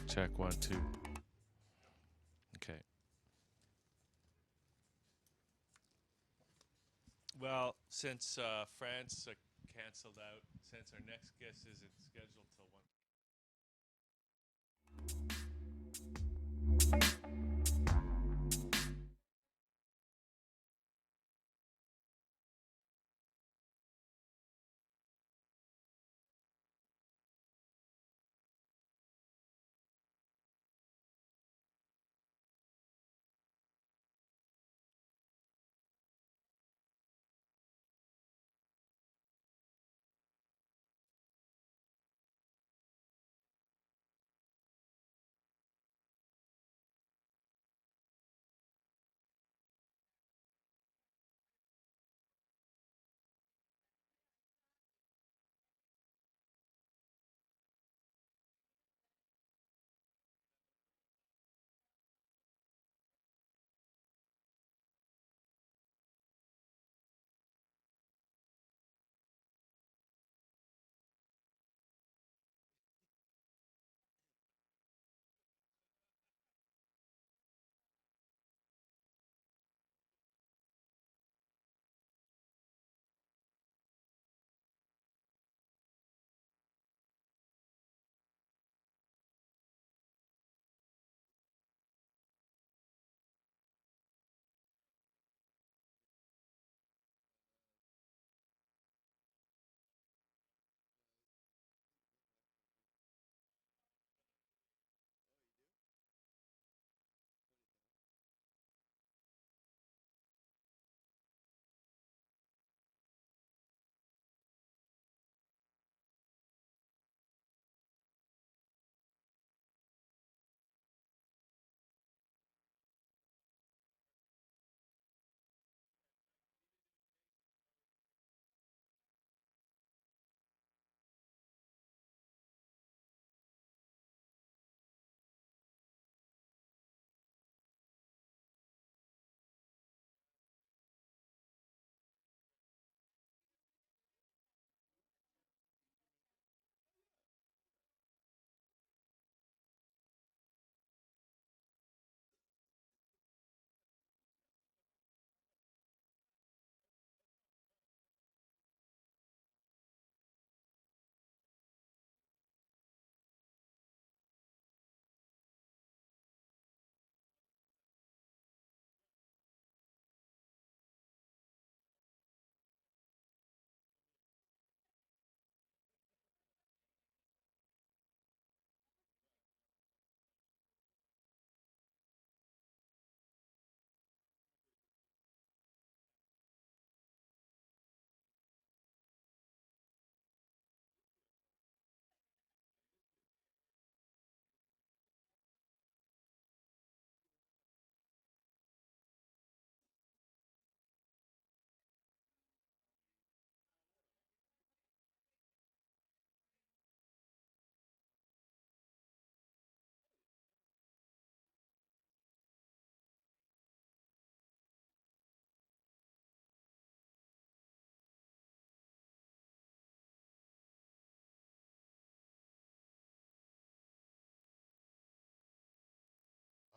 Check 1, 2. Okay. Well, since France canceled out, since our next guest isn't scheduled till 1.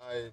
I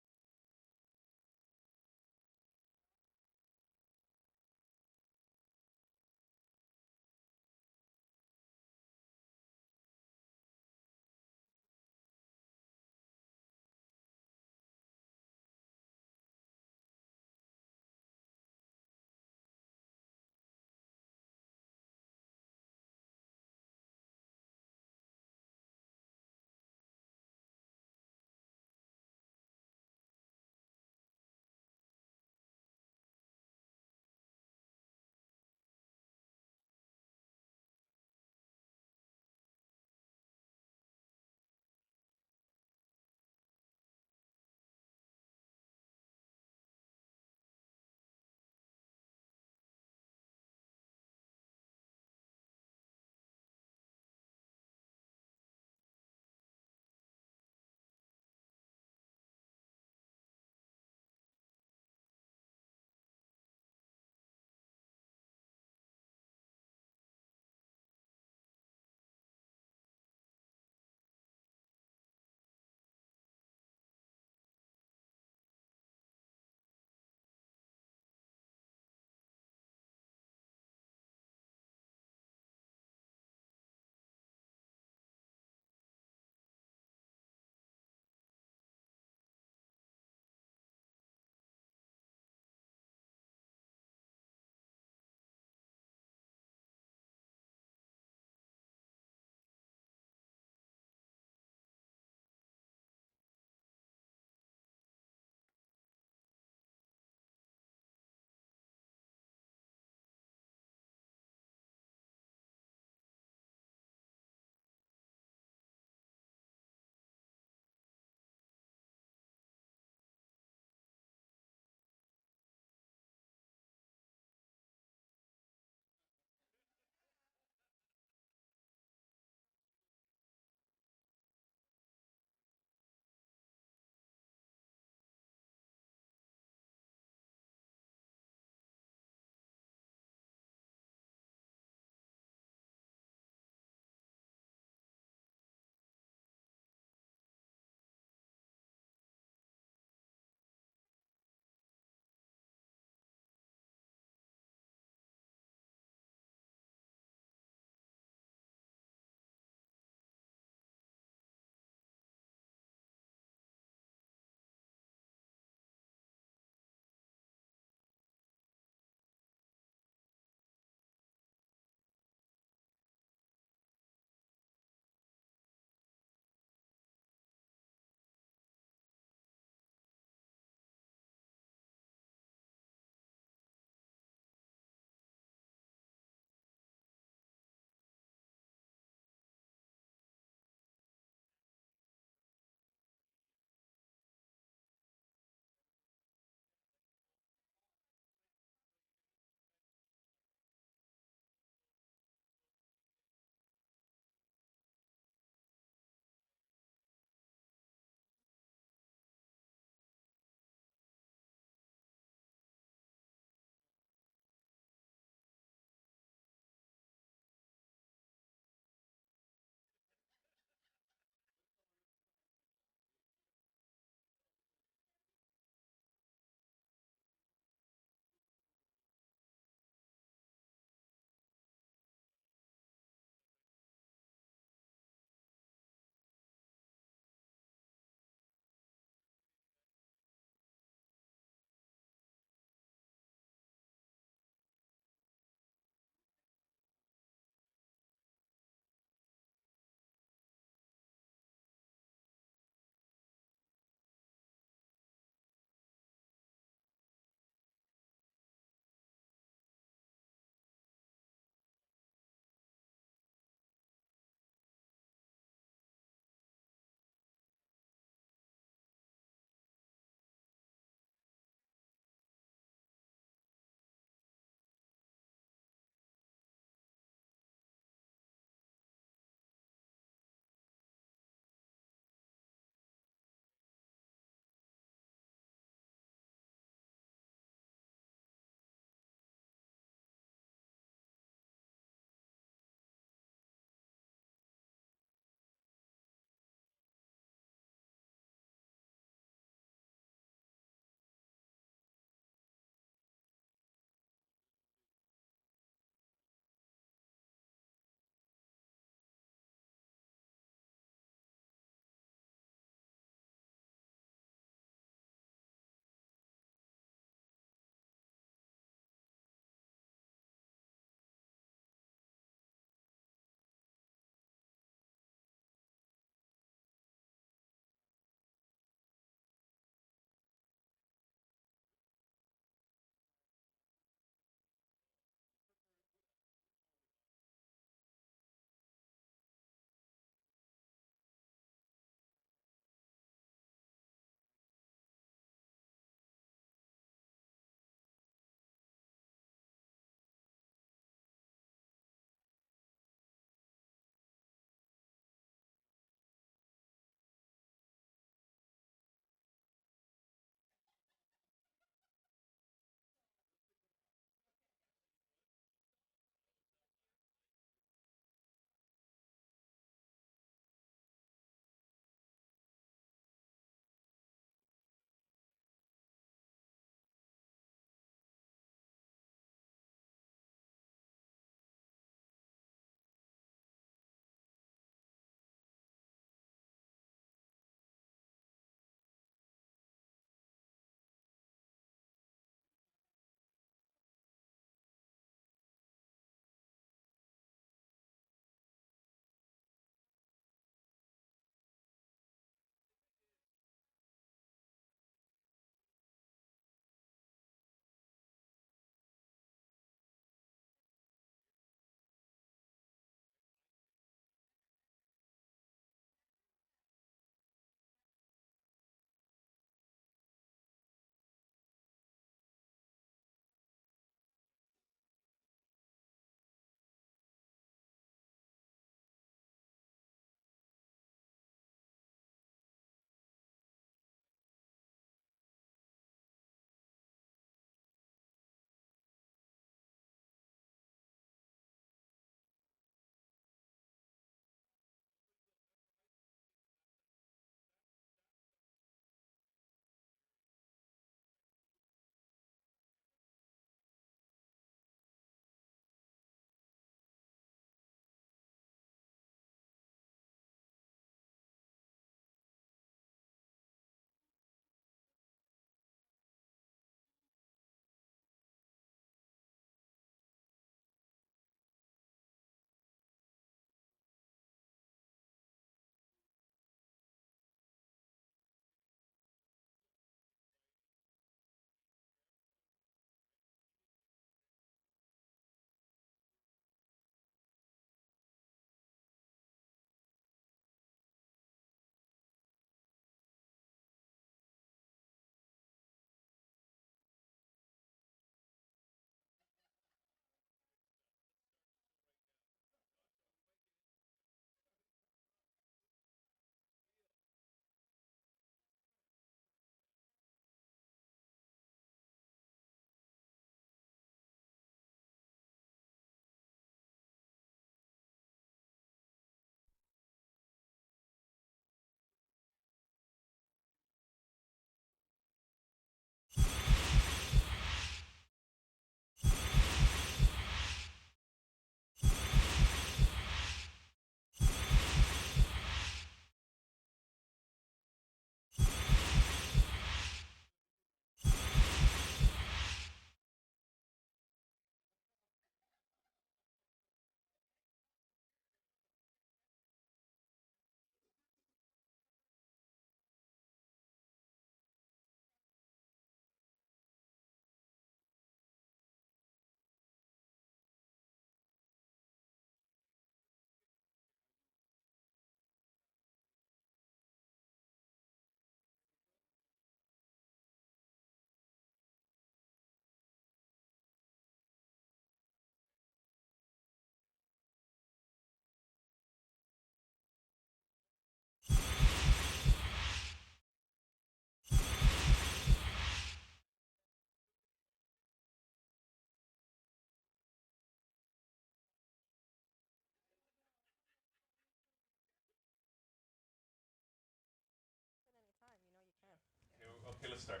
let's start.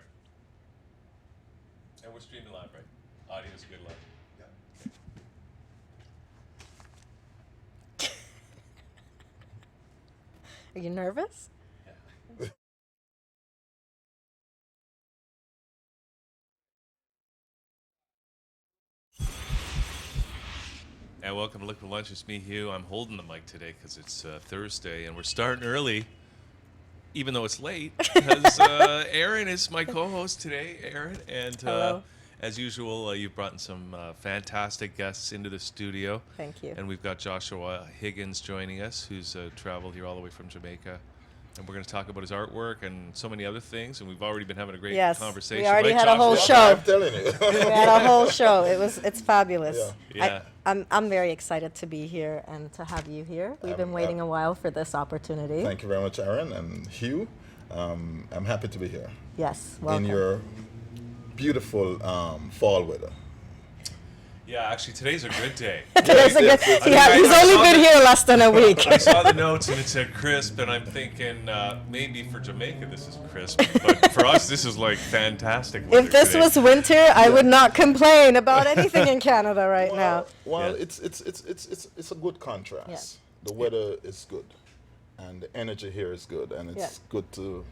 And we're streaming live, right? Audio is good live. Are you nervous? Yeah. And welcome to Liquid Lunch. It's me, Hugh. I'm holding the mic today because it's Thursday, and we're starting early, even though it's late, because Aaron is my co-host today. Aaron, and Hello. as usual, you've brought in some fantastic guests into the studio. Thank you. And we've got Joshua Higgins joining us, who's traveled here all the way from Jamaica. And we're going to talk about his artwork and so many other things. And we've already been having a great conversation. We already right, had a whole Joshua? show. I'm telling you. We had a whole show. It's fabulous. Yeah. I'm very excited to be here and to have you here. We've been waiting a while for this opportunity. Thank you very much, Aaron and Hugh. I'm happy to be here Yes, welcome. in your beautiful fall weather. Yeah, actually, today's a good day. Today's a good. He's I only saw been the- here less than a week. I saw the notes and it said crisp, and I'm thinking maybe for Jamaica this is crisp, but for us this is like fantastic weather If this today. was winter, I would not complain about anything in Canada right now. Well, Yeah. it's a good contrast. Yeah. The weather is good, and the energy here is good, and it's Yeah. good to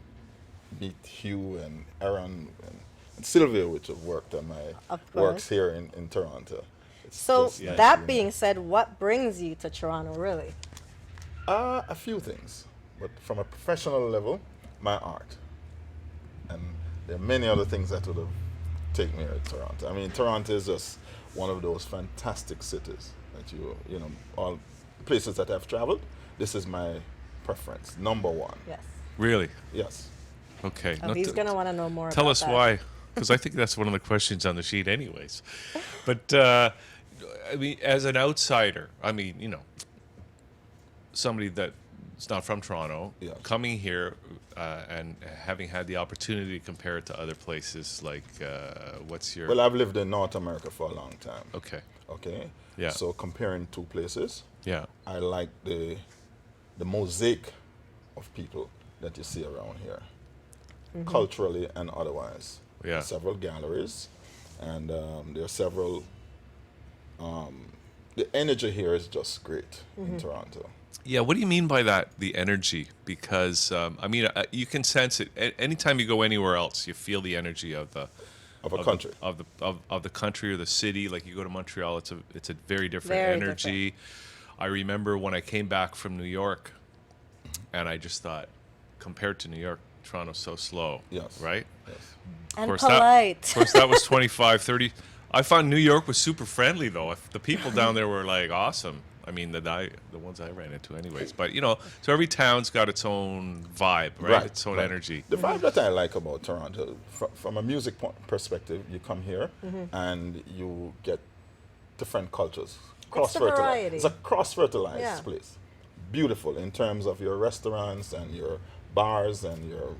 meet Hugh and Aaron and Sylvia, which have worked on my Of works course. here in Toronto. It's So just nice that to be being here. said, what brings you to Toronto, really? A few things, but from a professional level, my art, and there are many other things that would have taken me here to Toronto. I mean, Toronto is just one of those fantastic cities that you know, all places that I've traveled. This is my preference, number one. Yes. Really? Yes. Okay. Oh, Not he's to- gonna want to know more. Tell about us that. why, because I think that's one of the questions on the sheet, anyways. But I mean, as an outsider, I mean, you know, somebody that's not from Toronto, Yes. coming here and having had the opportunity to compare it to other places, like what's your? Well, I've lived in North America for a long time. Okay. Okay. Yeah. So comparing two places, Yeah. I like the mosaic of people that you see around here, culturally and otherwise. Yeah. There are several galleries, and there are several. The energy here is just great in Toronto. Yeah, what do you mean by that? The energy, because I mean, you can sense it. Anytime you go anywhere else, you feel the energy of the Of a country. of the country or the city. Like you go to Montreal, it's a very different Very energy. I remember when I came back from New York, and I just thought, compared to New York, Toronto's so slow. Yes. Right. Yes. And course, polite. Of course, that was 25, 30. I found New York was super friendly, though. The people down there were like awesome. I mean, the ones I ran into, anyways. But you know, so every town's got its own vibe, right? Its own energy. The vibe that I like about Toronto, from a music perspective, you come here and you get different cultures. Cross-fertilized. variety. It's a cross-fertilized Yeah. place. Beautiful in terms of your restaurants and your bars and your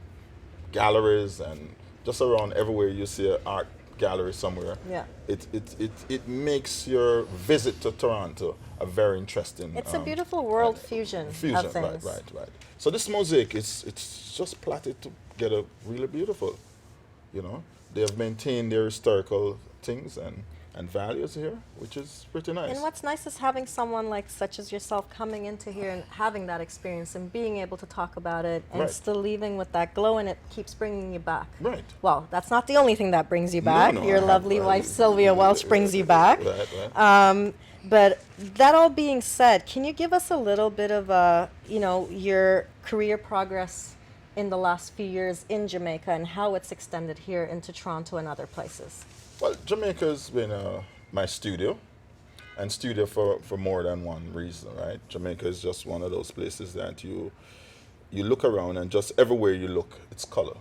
galleries, and just around everywhere you see an art gallery somewhere. Yeah. It makes your visit to Toronto a very interesting. It's a beautiful world fusion of Fusion, things. right. So this mosaic it's just platted together really beautiful. You know, they have maintained their historical things and values here, which is pretty nice. And what's nice is having someone like such as yourself coming into here and having that experience and being able to talk about it and Right. still leaving with that glow, and it keeps bringing you back. Right. Well, that's not the only thing that brings you No, back. no, Your I have- lovely wife Sylvia Welch brings you back. Right. But that all being said, can you give us a little bit of your career progress in the last few years in Jamaica and how it's extended here into Toronto and other places? Well, Jamaica's been my studio, and studio for more than one reason, right? Jamaica is just one of those places that you look around and just everywhere you look, it's color.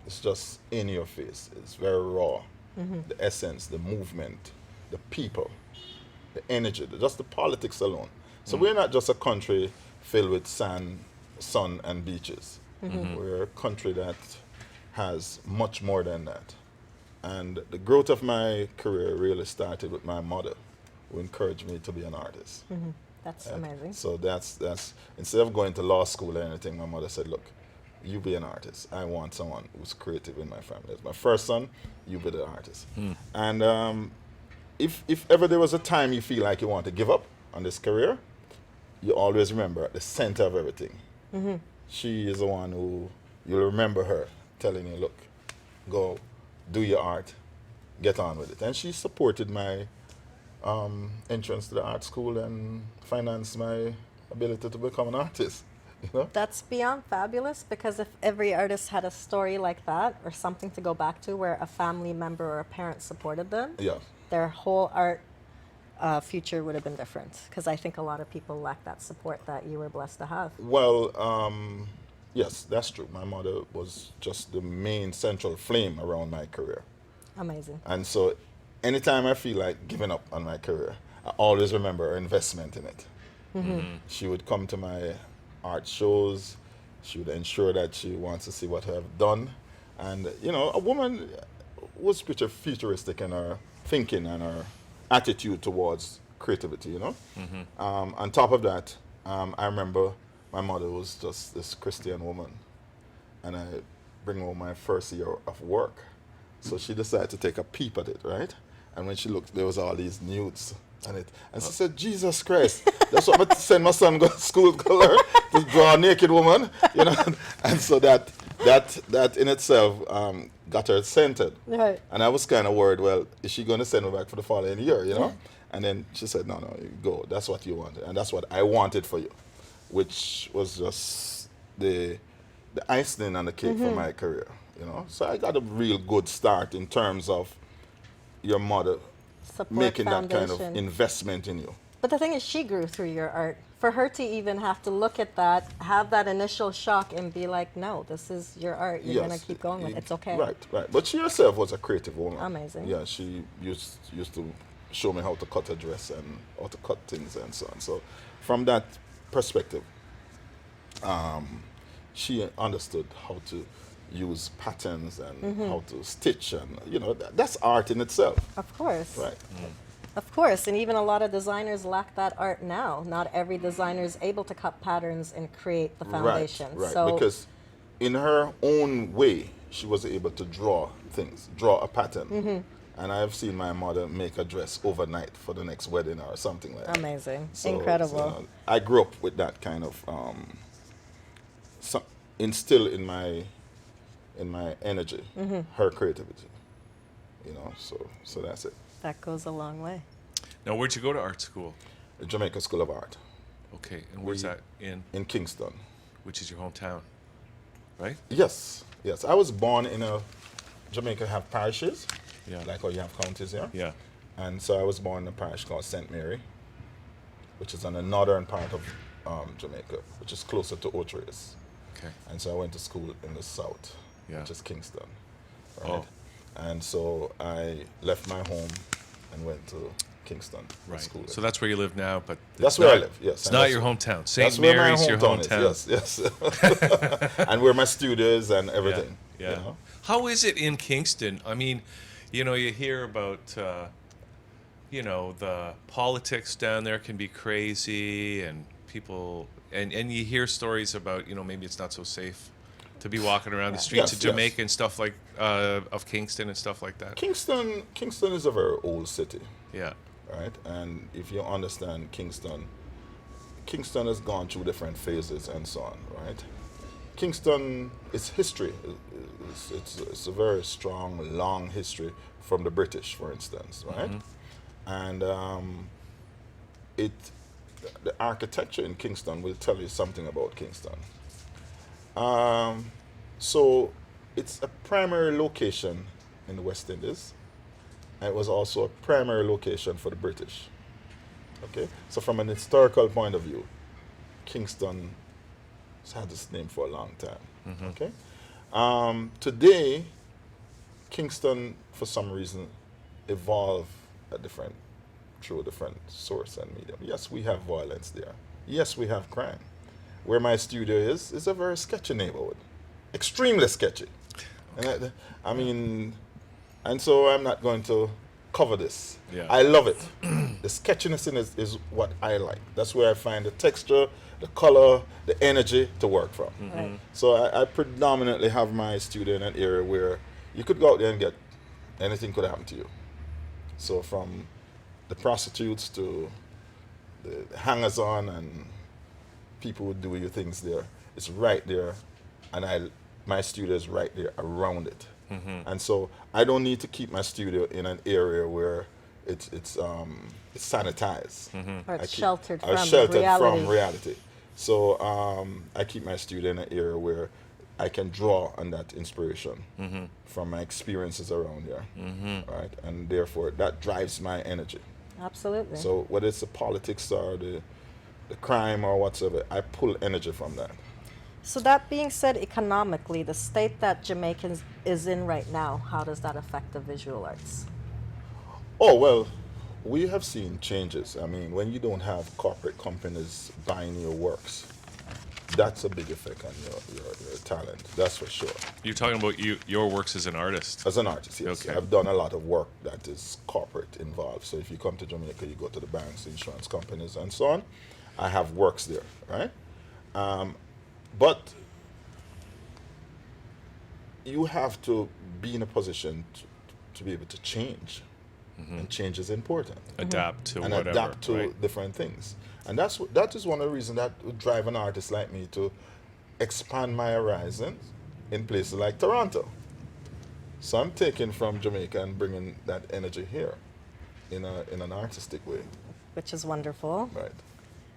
It's just in your face. It's very raw. The essence, the movement, the people, the energy, just the politics alone. So we're not just a country filled with sand, sun, and beaches. We're a country that has much more than that. And the growth of my career really started with my mother, who encouraged me to be an artist. That's amazing. So that's instead of going to law school or anything, my mother said, "Look, you be an artist. I want someone who's creative in my family. As my first son, you be the artist. And if ever there was a time you feel like you want to give up on this career, you always remember at the center of everything. She is the one who you'll remember her telling you, look, go do your art, get on with it. And she supported my entrance to the art school and financed my ability to become an artist. You know? That's beyond fabulous, because if every artist had a story like that or something to go back to where a family member or a parent supported them, Yeah. their whole art future would have been different. Because I think a lot of people lack that support that you were blessed to have. Well, yes, that's true. My mother was just the main central flame around my career. Amazing. And so anytime I feel like giving up on my career, I always remember her investment in it. She would come to my art shows. She would ensure that she wants to see what I've done. And, you know, a woman was pretty futuristic in her thinking and her attitude towards creativity, you know. On top of that, I remember my mother was just this Christian woman. And I bring home my first year of work. So she decided to take a peep at it, right? And when she looked, there was all these nudes on it. And she said, Jesus Christ, that's what I send my son go to school to learn, to draw a naked woman, you know. And so that in itself got her centered. Right. And I was kind of worried, well, is she going to send me back for the following year, you know? And then she said, no, you go. That's what you wanted. And that's what I wanted for you, which was just the icing on the cake for my career, you know? So I got a real good start in terms of your mother Support making that kind of foundation. investment in you. But the thing is, she grew through your art. For her to even have to look at that, have that initial shock, and be like, no, this is your art. You're going to keep going with it. It's okay. Right. But she herself was a creative woman. Amazing. Yeah, she used to show me how to cut a dress and how to cut things and so on. So from that perspective, she understood how to use patterns and how to stitch, and you know that's art in itself. Of course. Right. Of course. And even a lot of designers lack that art now. Not every designer is able to cut patterns and create the foundation. Right. So Because in her own way, she was able to draw things, draw a pattern. And I've seen my mother make a dress overnight for the next wedding or something like that. amazing. So, Incredible. you know, I grew up with that kind of instill in my energy, her creativity. You know, so that's it. That goes a long way. Now, where'd you go to art school? The Jamaica School of Art Okay, and where's that in? in Kingston. Which is your hometown, right? Yes. I was born in Jamaica have parishes, Yeah. like how you have counties here. Yeah. And so I was born in a parish called St. Mary, which is on the northern part of Jamaica, which is closer to Otrace. Okay. And so I went to school in the south, Yeah. which is Kingston. Right? Oh. And so I left my home and went to Kingston for Right. school. So that's where you live now, but That's it's where I not- live, yes. It's And not that's- your hometown. That's St. where my Mary's your hometown. is. Yes. And where my studio is and everything. Yeah. You know? How is it in Kingston? I mean, you know, you hear about, you know, the politics down there can be crazy, and people, and you hear stories about, you know, maybe it's not so safe to be walking around the streets Yes, of Jamaica and stuff like, of Kingston and stuff like that. Kingston is a very old city, Yeah. right? And if you understand Kingston has gone through different phases and so on, right? Kingston is history. It's a very strong, long history from the British, for instance, right? And the architecture in Kingston will tell you something about Kingston. So it's a primary location in the West Indies, and it was also a primary location for the British. Okay, so from an historical point of view, Kingston has had this name for a long time. Okay, today, Kingston, for some reason, evolved through a different source and medium. Yes, we have violence there. Yes, we have crime. Where my studio is a very sketchy neighborhood, extremely sketchy. And I mean, and so I'm not going to cover this. Yeah. I love it. the sketchiness in it is what I like. That's where I find the texture, the color, the energy to work from. Right. So I predominantly have my studio in an area where you could go out there and get anything could happen to you. So from the prostitutes to the hangers on and people who do your things there, it's right there, and my studio is right there around it. And so I don't need to keep my studio in an area where it's sanitized. Or it's I keep- sheltered or from sheltered reality. from reality. So I keep my studio in an area where I can draw on that inspiration from my experiences around here, right? And therefore, that drives my energy. Absolutely. So whether it's the politics or the crime or whatsoever, I pull energy from that. So that being said, economically, the state that Jamaica is in right now, how does that affect the visual arts? Oh, well, we have seen changes. I mean, when you don't have corporate companies buying your works, that's a big effect on your talent, that's for sure. You're talking about your works as an artist. As an artist, yes. Okay. I've done a lot of work that is corporate involved. So if you come to Jamaica, you go to the banks, insurance companies, and so on. I have works there, right? But you have to be in a position to be able to change. And change is important. Adapt to And whatever. adapt to right? different things. And that is one of the reasons that would drive an artist like me to expand my horizons in places like Toronto. So I'm taking from Jamaica and bringing that energy here in an artistic way, Which is wonderful. right?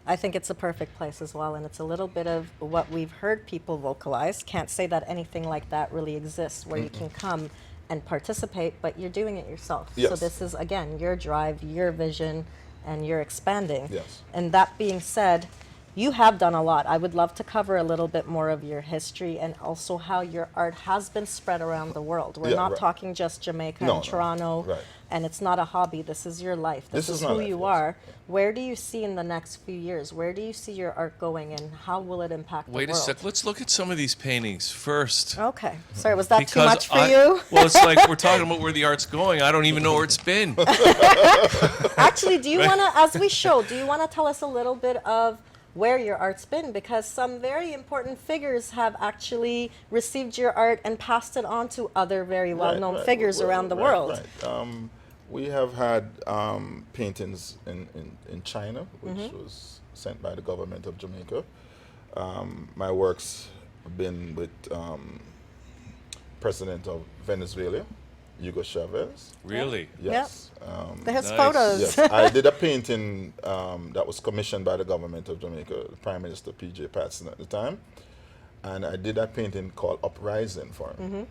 I think it's a perfect place as well, and it's a little bit of what we've heard people vocalize. Can't say that anything like that really exists where you can come and participate, but you're doing it yourself. So Yes. this is, again, your drive, your vision, and you're expanding. Yes. And that being said, you have done a lot. I would love to cover a little bit more of your history and also how your art has been spread around the world. We're Yeah, not right. talking just Jamaica No, and no, Toronto, right. and it's not a hobby. This is your life. This This is is my who life, you yes. are. Where do you see in the next few years? Where do you see your art going, and how will it impact Wait the a world? sec. Let's look at some of these paintings first. Okay. Sorry, was that too Because much for you? Well, it's like we're talking about where the art's going. I don't even know where it's been. Actually, do you want to, as we show, do you want to tell us a little bit of where your art's been? Because some very important figures have actually received your art and passed it on to other very well-known Right, right. figures Well, around the right, world. right. We have had paintings in China, which was sent by the government of Jamaica. My works have been with President of Venezuela, Hugo Chavez. Really? Yes. There's Nice. photos. Yes, I did a painting that was commissioned by the government of Jamaica, the Prime Minister P.J. Patson at the time. And I did that painting called Uprising for him.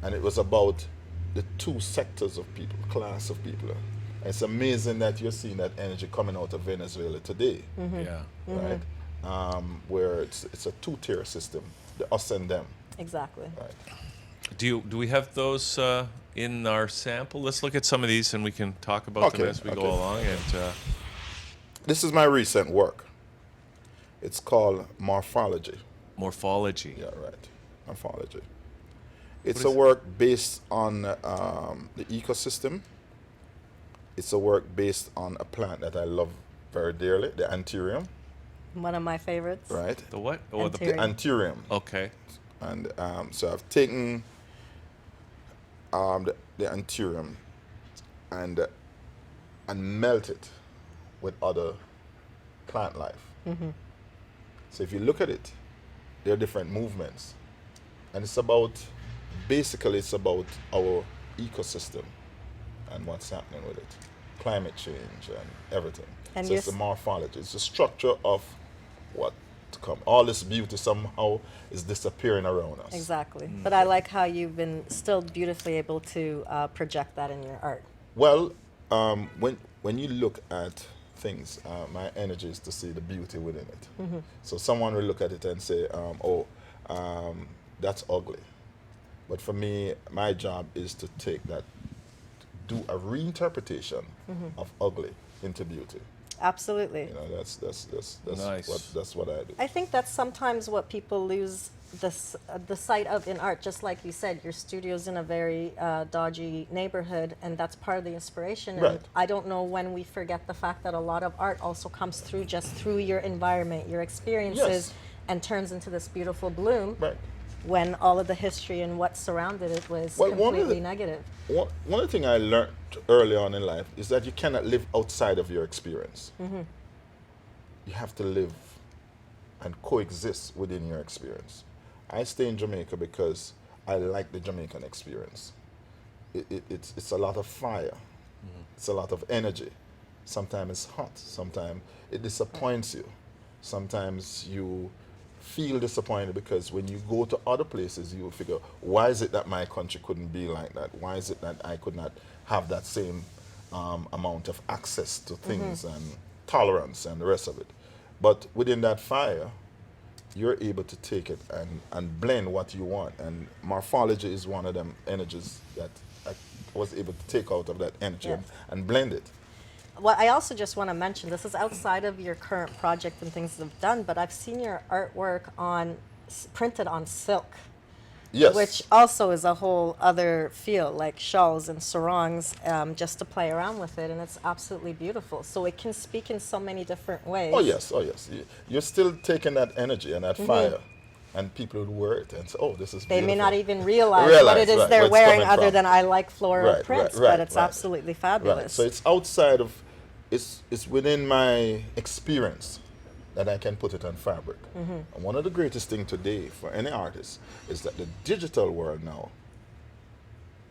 And it was about the two sectors of people, class of people. And it's amazing that you're seeing that energy coming out of Venezuela today, Yeah. right? Where it's a two-tier system, the us and them, Exactly. right? Do we have those in our sample? Let's look at some of these and we can talk about them Okay, as we okay. go along. And This is my recent work. It's called Morphology. morphology. Yeah, right. Morphology. It's What a is work based on the ecosystem. It's a work based on a plant that I love very dearly, the anthurium, One of my favorites. right? The what? Oh, The Anthurium. anthurium. okay. And so I've taken the anthurium and melt it with other plant life. So if you look at it, there are different movements. And basically it's about our ecosystem and what's happening with it. Climate change and everything. And So it's the morphology. It's the structure of what to come. All this beauty somehow is disappearing around us. Exactly. But I like how you've been still beautifully able to project that in your art. Well, when you look at things, my energy is to see the beauty within it. So someone will look at it and say, that's ugly. But for me, my job is to take that, do a reinterpretation of ugly into beauty. Absolutely. You know, Nice. that's what I do. I think that's sometimes what people lose the sight of in art. Just like you said, your studio's in a very dodgy neighborhood, and that's part of the inspiration. And Right. I don't know when we forget the fact that a lot of art also comes through just through your environment, your experiences, Yes. and turns into this beautiful bloom. Right. When all of the history and what surrounded it was Well, one of completely the- negative. One of the things I learned early on in life is that you cannot live outside of your experience. You have to live and coexist within your experience. I stay in Jamaica because I like the Jamaican experience. It's a lot of fire. It's a lot of energy. Sometimes it's hot. Sometimes it disappoints you. Sometimes you feel disappointed because when you go to other places, you will figure, why is it that my country couldn't be like that? Why is it that I could not have that same amount of access to things and tolerance and the rest of it? But within that fire, you're able to take it and blend what you want. And morphology is one of them energies that I was able to take out of that energy Yes. and blend it. Well, I also just want to mention, this is outside of your current project and things you've done, but I've seen your artwork printed on silk, Yes. which also is a whole other feel, like shawls and sarongs, just to play around with it, and it's absolutely beautiful. So it can speak in so many different ways. Oh yes, oh yes. You're still taking that energy and that fire, and people would wear it and say, "Oh, this is." They may beautiful." not even realize what Realize, it is right, they're where it's wearing, coming other from. than I like floral prints, but it's right. absolutely fabulous. Right. So it's outside of, it's within my experience that I can put it on fabric. And one of the greatest things today for any artist is that the digital world now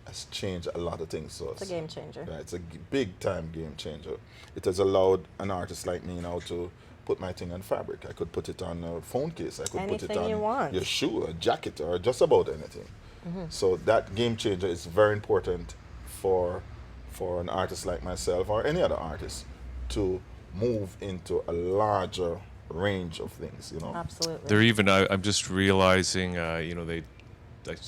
has changed a lot of things to us. It's a game changer. Yeah, it's a big time game changer. It has allowed an artist like me now to put my thing on fabric. I could put it on a phone case. I could put it Anything on you want. your shoe, a jacket, or just about anything. So that game changer is very important for an artist like myself or any other artist to move into a larger range of things. You know. Absolutely. They're even. I'm just realizing.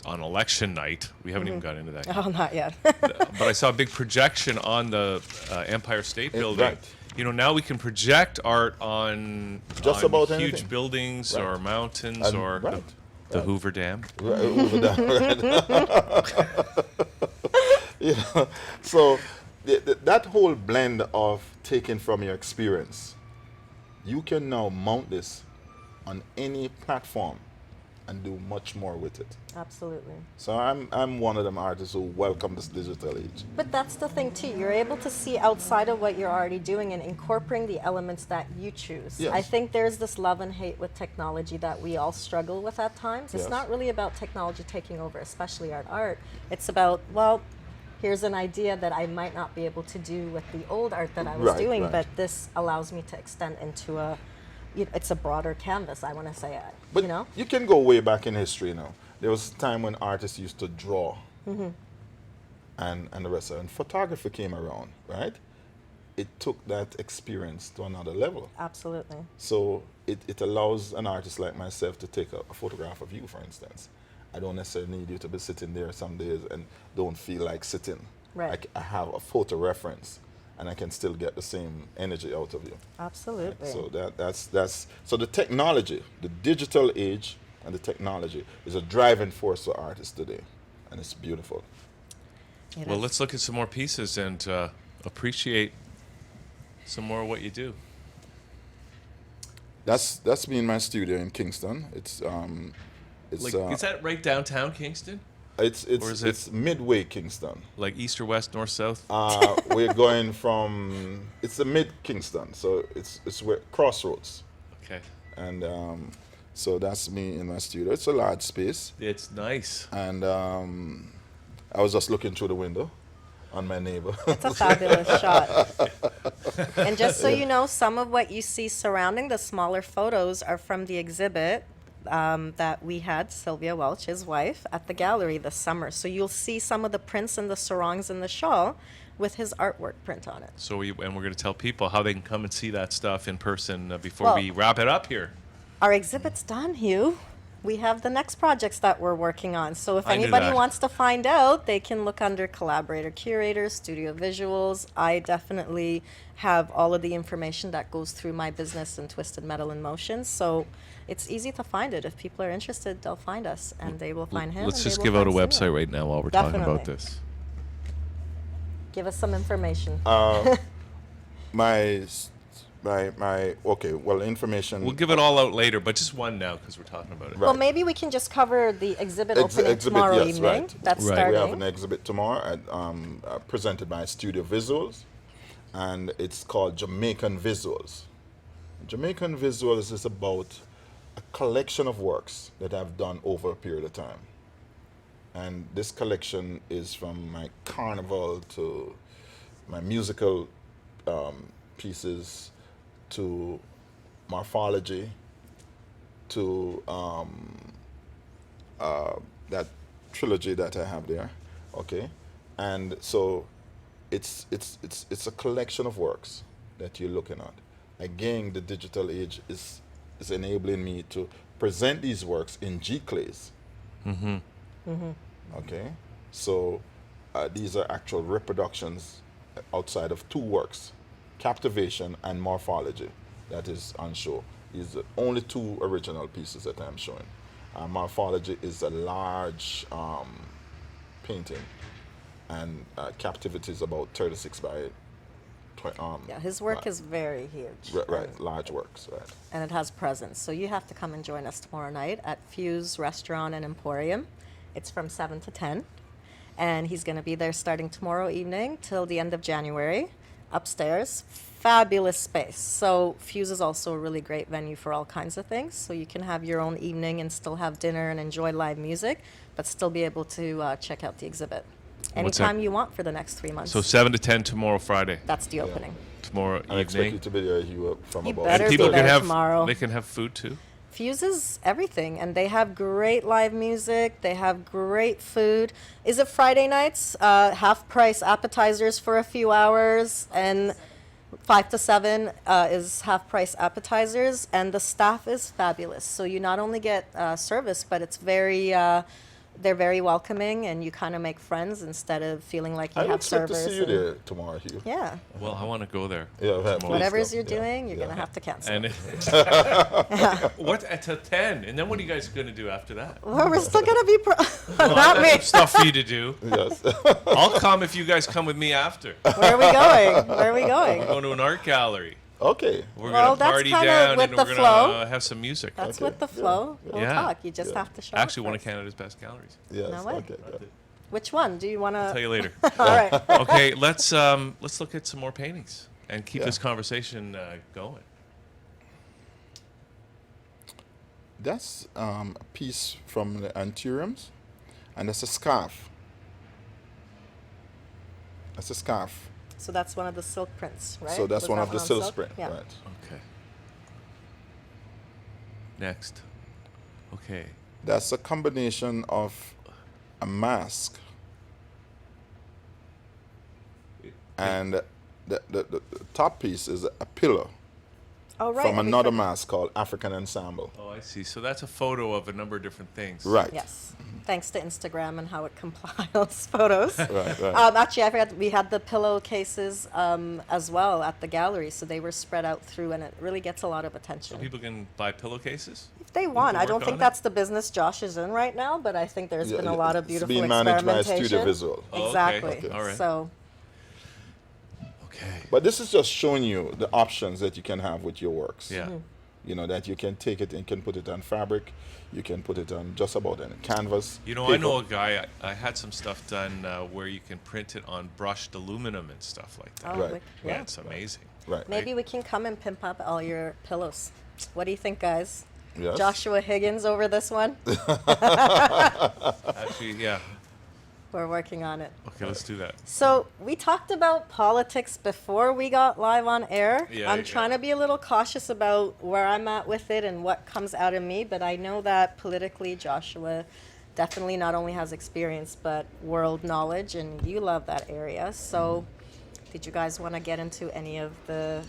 On election night, we haven't even got into that. Oh, not yet. But I saw a big projection on the Empire State Building. right. Now we can project art on Just on about huge anything. buildings Right. or mountains And- or right, the right. Hoover Dam. Right, over that, right. You know, so that whole blend of taking from your experience, you can now mount this on any platform and do much more with it. Absolutely. So I'm one of them artists who welcome this digital age. But that's the thing too. You're able to see outside of what you're already doing and incorporating the elements that you choose. Yes. I think there's this love and hate with technology that we all struggle with at times. It's Yes. not really about technology taking over, especially art. It's about, well, here's an idea that I might not be able to do with the old art that I was Right, doing, right. but this allows me to extend into it's a broader canvas, I want to say. But you know? you can go way back in history now. There was a time when artists used to draw and the rest of it. And photography came around, right? It took that experience to another level. Absolutely. So it allows an artist like myself to take a photograph of you, for instance. I don't necessarily need you to be sitting there some days and don't feel like sitting. Right. I have a photo reference and I can still get the same energy out of you. Absolutely. So that's so the technology, the digital age and the technology is a driving force for artists today. And it's beautiful. It Well, is. let's look at some more pieces and appreciate some more of what you do. That's me in my studio in Kingston. It's Is that right downtown Kingston? it's or is it- it's midway Kingston. Like east or west, north, south? We're going from it's the mid Kingston, so it's where crossroads, Okay. and so that's me in my studio. It's a large space, It's nice. and I was just looking through the window on my neighbor. It's a fabulous shot. And just so you know, some of what you see surrounding the smaller photos are from the exhibit that we had, Sylvia Welch, his wife, at the gallery this summer. So you'll see some of the prints and the sarongs and the shawl with his artwork print on it. So we're going to tell people how they can come and see that stuff in person before Well- we wrap it up here. Our exhibit's done, Hugh. we have the next projects that we're working on. So if I knew anybody that. wants to find out, they can look under collaborator curators, studio visuals. I definitely have all of the information that goes through my business and Twisted Metal in Motion. So it's easy to find it. If people are interested, they'll find us and they will find him. Let's and just they will give out a find website Simeon. right now while we're talking about Definitely. this. Give us some information. Okay, well, information. We'll give it all out later, but just one now because we're talking about it. Right. Well, maybe we can just cover the exhibit opening exhibit, tomorrow yes, evening. right. That's Right. starting. We have an exhibit tomorrow presented by Studio Visuals, and it's called Jamaican Visuals. Jamaican Visuals is about a collection of works that I've done over a period of time. And this collection is from my carnival to my musical pieces to morphology to that trilogy that I have there. Okay, and so it's a collection of works that you're looking at. Again, the digital age is enabling me to present these works in G-clays. Okay, so these are actual reproductions outside of two works, Captivation and Morphology, that is on show. These are the only two original pieces that I'm showing. Morphology is a large painting, and Captivity is about 36 by Yeah, his work is very huge. right, large works, right. And it has presence. So you have to come and join us tomorrow night at Fuse Restaurant and Emporium. It's from 7 to 10. And he's going to be there starting tomorrow evening till the end of January, upstairs. Fabulous space. So Fuse is also a really great venue for all kinds of things. So you can have your own evening and still have dinner and enjoy live music, but still be able to check out the exhibit What's that? anytime you want for the next 3 months. So 7 to 10 tomorrow, Friday. That's the opening. Tomorrow I expect you evening. to be there from You about better And be people can there have tomorrow. They can have food too. Fuses everything, and they have great live music. They have great food. Is it Friday nights? Half price appetizers for a few hours, and 5 to 7 is half price appetizers, and the staff is fabulous. So you not only get service, but it's they're very welcoming, and you kind of make friends instead of feeling like you I have expect to servers. see you and- there tomorrow, Hugh. Yeah, Well, I want to go there. Yeah, tomorrow. please. whatever's go. you're Yeah, doing, you're yeah. gonna have to cancel. And what at 10? And then what are you guys going to do after that? Well, we're still gonna be Well, not I me. got some stuff for you to do. Yes. I'll come if you guys come with me after. Where are we going? Where are we We're going? going to an art gallery. Okay. We're Well, going to that's party kinda down with and the we're flow. going to have some music. That's Okay, with the yeah, flow. We'll yeah. talk. You just Yeah. have to show Actually, up one of first. Canada's best galleries. Yes. No way. Okay. Good. Which one? Do you want I'll tell to? you later. All right. Okay, let's look at some more paintings and keep Yeah. this conversation going. That's a piece from the Antiuriums, and that's a scarf. That's a scarf. So that's one of the silk prints, right? So that's Was one that of the on silk print, Yeah. right? Okay. Next. Okay. That's a combination of a mask and the top piece is a pillow Oh, right. from and we another for- mask called African Ensemble. Oh, I see. So that's a photo of a number of different things. Right. Yes. Thanks to Instagram and how it compiles photos. Right. Right. Actually, I forgot we had the pillowcases as well at the gallery, so they were spread out through, and it really gets a lot of So attention. people can buy pillowcases? If they want, can I don't work think on it? that's the business Josh is in right now, but I think there's Yeah, been a yeah, lot of it's beautiful being managed by experimentation. Studio Visual. Oh, okay. Exactly. Okay. All right. So Okay. But this is just showing you the options that you can have with your works. Yeah. You know, that you can take it and can put it on fabric, you can put it on just about any canvas. You know, I know a guy, I had some stuff done where you can print it on brushed aluminum and stuff like that. oh, Right. wick- Yeah, yeah. it's amazing. Right. Maybe we can come and pimp up all your pillows. What do you think, guys? Yes. Joshua Higgins over this one? Actually, yeah. We're working on it. Okay, let's do that. So we talked about politics before we got live on air. Yeah, I'm yeah. trying to be a little cautious about where I'm at with it and what comes out of me, but I know that politically Joshua definitely not only has experience but world knowledge, and you love that area. So did you guys want to get into any of the,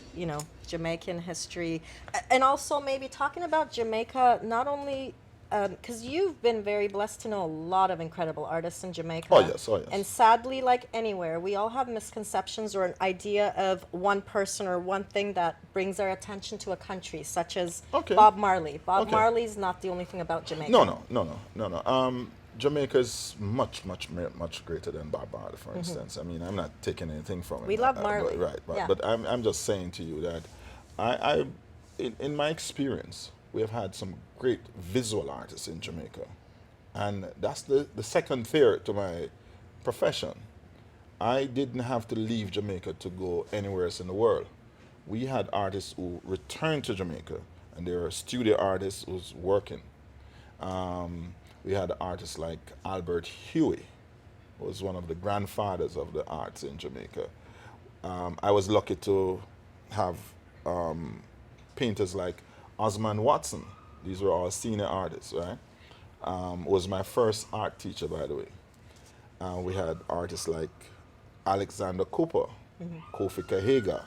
Jamaican history, and also maybe talking about Jamaica not only because you've been very blessed to know a lot of incredible artists in Jamaica. Oh, yes, oh, yes. And sadly, like anywhere, we all have misconceptions or an idea of one person or one thing that brings our attention to a country, such as Okay. Bob Marley. Bob Okay. Marley's not the only thing about Jamaica. No. Jamaica is much greater than Bob Marley, for instance. I mean, I'm not taking anything from it. We love Marley. Yeah. But I'm just saying to you that in my experience, we have had some great visual artists in Jamaica. And that's the second tier to my profession. I didn't have to leave Jamaica to go anywhere else in the world. We had artists who returned to Jamaica, and there were studio artists who's working. We had artists like Albert Huey, who was one of the grandfathers of the arts in Jamaica. I was lucky to have painters like Osman Watson. These were all senior artists, right? Was my first art teacher, by the way. We had artists like Alexander Cooper, Kofi Kahega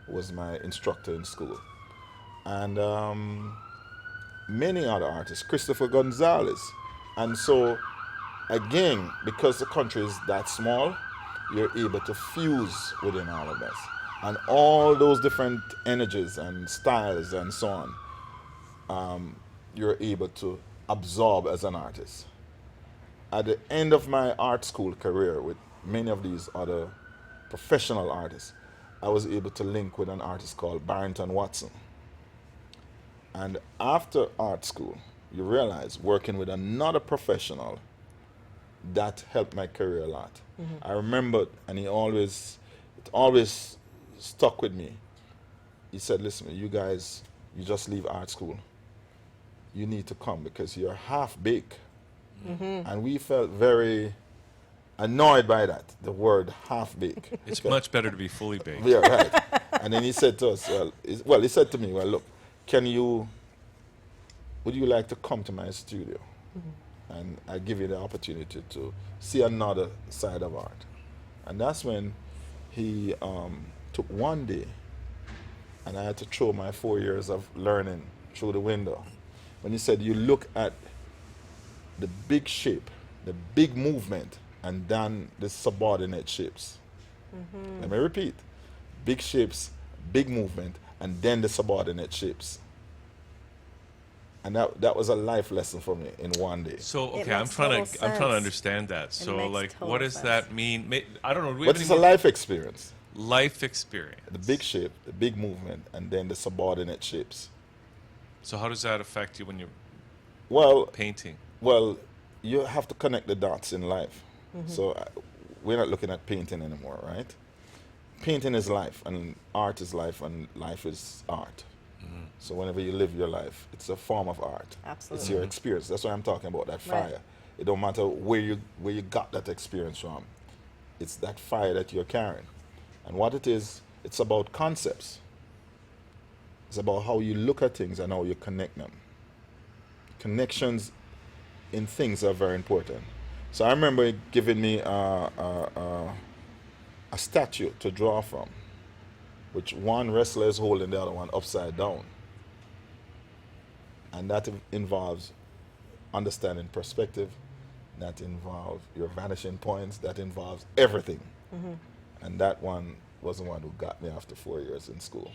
was my instructor in school, and many other artists, Christopher Gonzalez. And so, again, because the country is that small, you're able to fuse within all of this. And all those different energies and styles and so on, you're able to absorb as an artist. At the end of my art school career with many of these other professional artists, I was able to link with an artist called Barrington Watson. And after art school, you realize working with another professional, that helped my career a lot. I remember, and it always stuck with me. He said, listen, you guys, you just leave art school. You need to come because you're half baked. And we felt very annoyed by that, the word half baked. It's much better to be fully baked. Yeah, right. And then he said to us, he said to me, well, look, would you like to come to my studio? And I give you the opportunity to see another side of art. And that's when he took one day, and I had to throw my 4 years of learning through the window. When he said, you look at the big shape, the big movement, and then the subordinate shapes. Let me repeat. Big shapes, big movement, and then the subordinate shapes. And that was a life lesson for me in one day. So It okay, I'm makes trying total to sense. understand that. So makes like, total what does sense. that mean? I don't know. Do we But have it's any a more life experience. life experience? The big shape, the big movement, and then the subordinate shapes. So how does that affect you when you're Well, painting? you have to connect the dots in life. So we're not looking at painting anymore, right? Painting is life, and art is life, and life is art. So whenever you live your life, it's a form of art. Absolutely. It's your experience. That's why I'm talking about that Right. fire. It don't matter where you got that experience from. It's that fire that you're carrying. And what it is, it's about concepts. It's about how you look at things and how you connect them. Connections in things are very important. So I remember giving me a statue to draw from, which one wrestler is holding the other one upside down. And that involves understanding perspective, that involves your vanishing points, that involves everything. And that one was the one who got me after 4 years in school.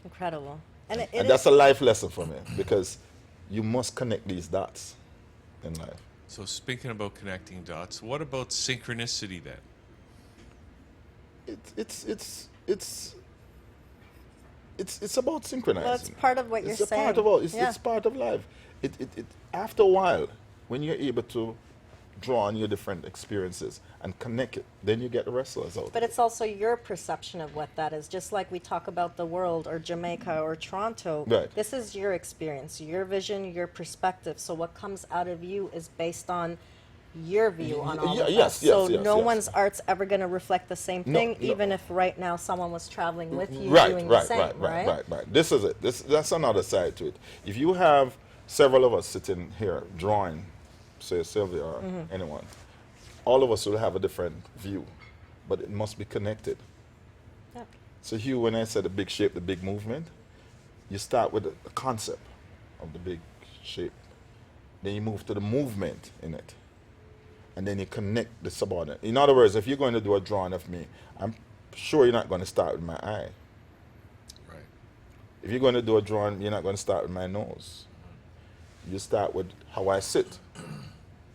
Incredible. And it And is- that's a life lesson for me, because you must connect these dots in life. So speaking about connecting dots, what about synchronicity then? It's about synchronizing. Well, it's part of what It's you're a part saying. of all. It's Yeah. part of life. It after a while, when you're able to draw on your different experiences and connect it, then you get the wrestlers out. But it's also your perception of what that is. Just like we talk about the world or Jamaica or Toronto. Right. This is your experience, your vision, your perspective. So what comes out of you is based on your view on all of Yes, this. So yes, no yes. one's art's ever going to reflect the same No, thing, no. even if right now someone was traveling with you Right, doing right, the same, right. This is it. That's another side to it. If you have several of us sitting here drawing, say Sylvia or anyone, all of us will have a different view, but it must be connected. Yeah. So Hugh, when I said the big shape, the big movement, you start with the concept of the big shape, then you move to the movement in it, and then you connect the subordinate. In other words, if you're going to do a drawing of me, I'm sure you're not going to start with my eye. Right. If you're going to do a drawing, you're not going to start with my nose. You start with how I sit.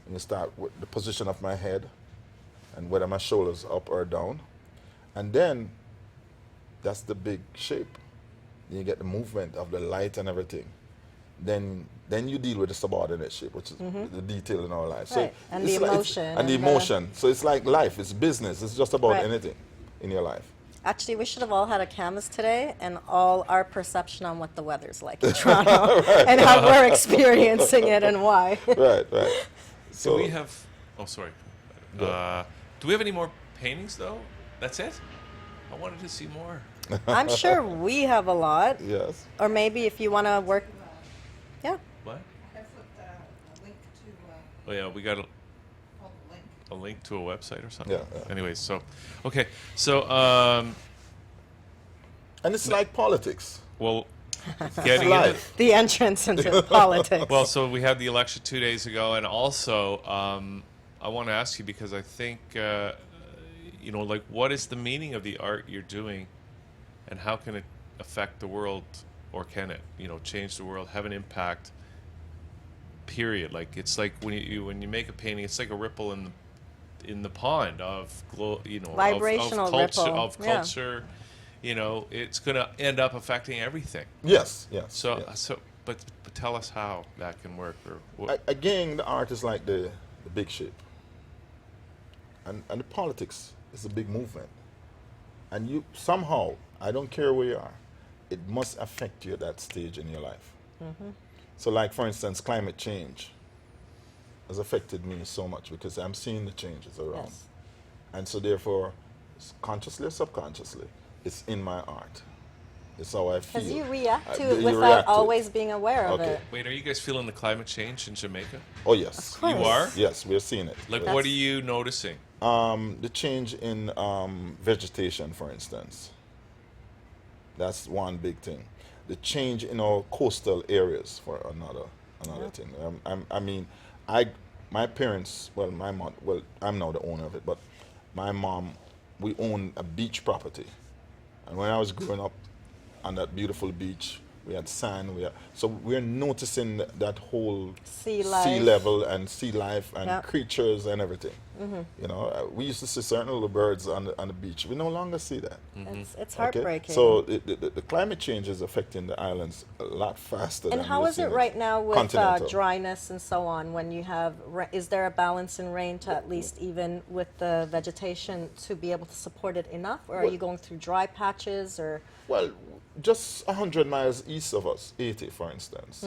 And you start with the position of my head and whether my shoulders up or down. And then that's the big shape. Then you get the movement of the light and everything. Then you deal with the subordinate shape, which is the detail in our life. Right. And the emotion. And the emotion. So it's like life. It's business. It's just about Right. anything in your life. Actually, we should have all had a canvas today and all our perception on what the weather's like in Toronto and how we're experiencing it and why. Right. So So we have. Oh, sorry. Do we have any more paintings though? That's it. I wanted to see more. I'm sure we have a lot. yes. Or maybe if you want to work. Yeah. What? I put a link to Oh yeah, we got called the link. a link to a website or something. Yeah. Anyways, so okay, so And it's like politics. well, It's getting into life. The entrance into politics. well, so we had the election 2 days ago, and also I want to ask you because I think you know, like, what is the meaning of the art you're doing, and how can it affect the world, or can it, you know, change the world, have an impact? Period. Like, it's like when you make a painting, it's like a ripple in the pond of you know, Vibrational of culture, ripple. of Yeah. culture. You know, it's going to end up affecting everything. Yes. So, yes. but tell us how that can work, or what? Again, the art is like the big shape. And the politics is a big movement. And you somehow, I don't care where you are, it must affect you at that stage in your life. So like, for instance, climate change has affected me so much because I'm seeing the changes around. Yes. And so therefore, consciously or subconsciously, it's in my art. It's how I feel. Because you react to You it react without to it. always being aware of Okay. it. Wait, are you guys feeling the climate change in Jamaica? Oh yes. Of course. You are? Yes, we're seeing it. Like, That's- what are you noticing? The change in vegetation, for instance. That's one big thing. The change in our coastal areas, for another thing. I mean, my parents, well, my mom, well, I'm now the owner of it, but my mom, we own a beach property, and when I was growing up on that beautiful beach, we had sand. So we're noticing that whole Sea life. sea level and sea life and Yeah. creatures and everything. You know, we used to see certain little birds on the beach. We no longer see that. It's Okay? heartbreaking. So the climate change is affecting the islands a lot faster. And than how we're is it seeing right now with continental. dryness and so on? When you have, is there a balance in rain to at least even with the vegetation to be able to support it enough? Or are Well- you going through dry patches or? Well, just 100 miles east of us, 80 for instance,